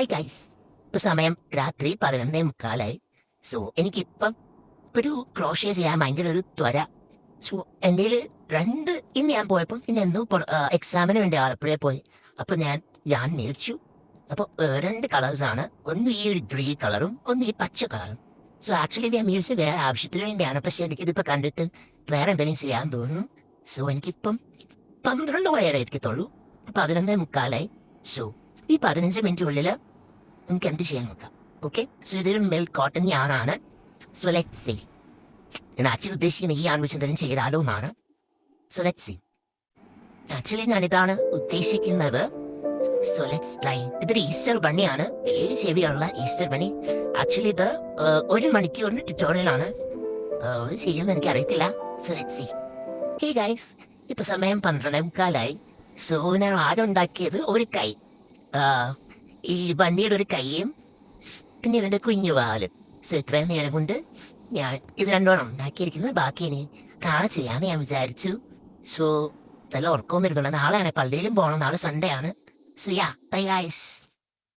Hi guys, ഇപ്പൊ സമയം രാത്രി 11:45. സോ എനിക്കിപ്പം ഒരു ക്രോഷ്യ ചെയ്യാൻ ഭയങ്കര ഒരു ത്വര. സോ എൻ്റെ ഇന്ന് ഞാൻ പോയപ്പോൾ പിന്നെ എന്തോ എക്സാമിന് വേണ്ടി ആലപ്പുഴയിൽ പോയി. അപ്പൊ ഞാൻ മേടിച്ചു. അപ്പോൾ രണ്ട് കളേഴ്സാണ്, ഒന്ന് ഈ ഒരു ഗ്രീ കളറും ഒന്ന് ഈ പച്ച കളറും. സോ ആക്ച്വലി ഞാൻ മേടിച്ച് വേറെ ആവശ്യത്തിന് വേണ്ടിയാണ്, പക്ഷെ എനിക്കിതിപ്പോൾ കണ്ടിട്ട് വേറെ എന്തെങ്കിലും ചെയ്യാൻ തോന്നുന്നു. സോ എനിക്കിപ്പം 12 മണിവരെ ഇരിക്കത്തുള്ളൂ. 11:45. സോ ഈ 15 മിനിറ്റിനുള്ളിൽ നമുക്ക് എന്ത് ചെയ്യാൻ നോക്കാം. ഓക്കെ, സോ ഇതൊരു മിൽക്ക് കോട്ടൺ യാണാണ്. So let see. ഞാൻ ആക്ച്വലി ഉദ്ദേശിക്കുന്നത് ഈ യാൺ വെച്ച് എന്തെങ്കിലും ചെയ്താലോ എന്നാണ്. So let see. ആക്ച്വലി ഞാനിതാണ് ഉദ്ദേശിക്കുന്നത്. So let's try. ഇതൊരു ഈസ്റ്റർ ബണ്ണിയാണ്, വലിയ ചെവിയുള്ള ഈസ്റ്റർ ബണ്ണി. ആക്ച്വലി ഇത് 1 മണിക്കൂറിന്റെ ട്യൂട്ടോറിയലാണ്. ചെയ്യുമെന്ന് എനിക്ക് അറിയത്തില്ല. So let C. Hey guys, ഇപ്പൊ സമയം 12:45. സോ ഞാൻ ആദ്യം ഉണ്ടാക്കിയത് ഒരു കൈ, ഈ ബണ്ണിയുടെ ഒരു കൈയും പിന്നെ ഇതിന്റെ കുഞ്ഞു വാലും. സോ ഇത്രയും നേരം കൊണ്ട് ഞാൻ ഇത് രണ്ടോണം ഉണ്ടാക്കിയിരിക്കുന്നത്. ബാക്കി ഇനി നാളെ ചെയ്യാന്ന് ഞാൻ വിചാരിച്ചു. സോ നല്ല ഉറക്കവും വരുന്നുണ്ട്. നാളെയാണ് പള്ളിയിലും പോകണം, നാളെ സൺഡേ ആണ്. So yeah, bye guys.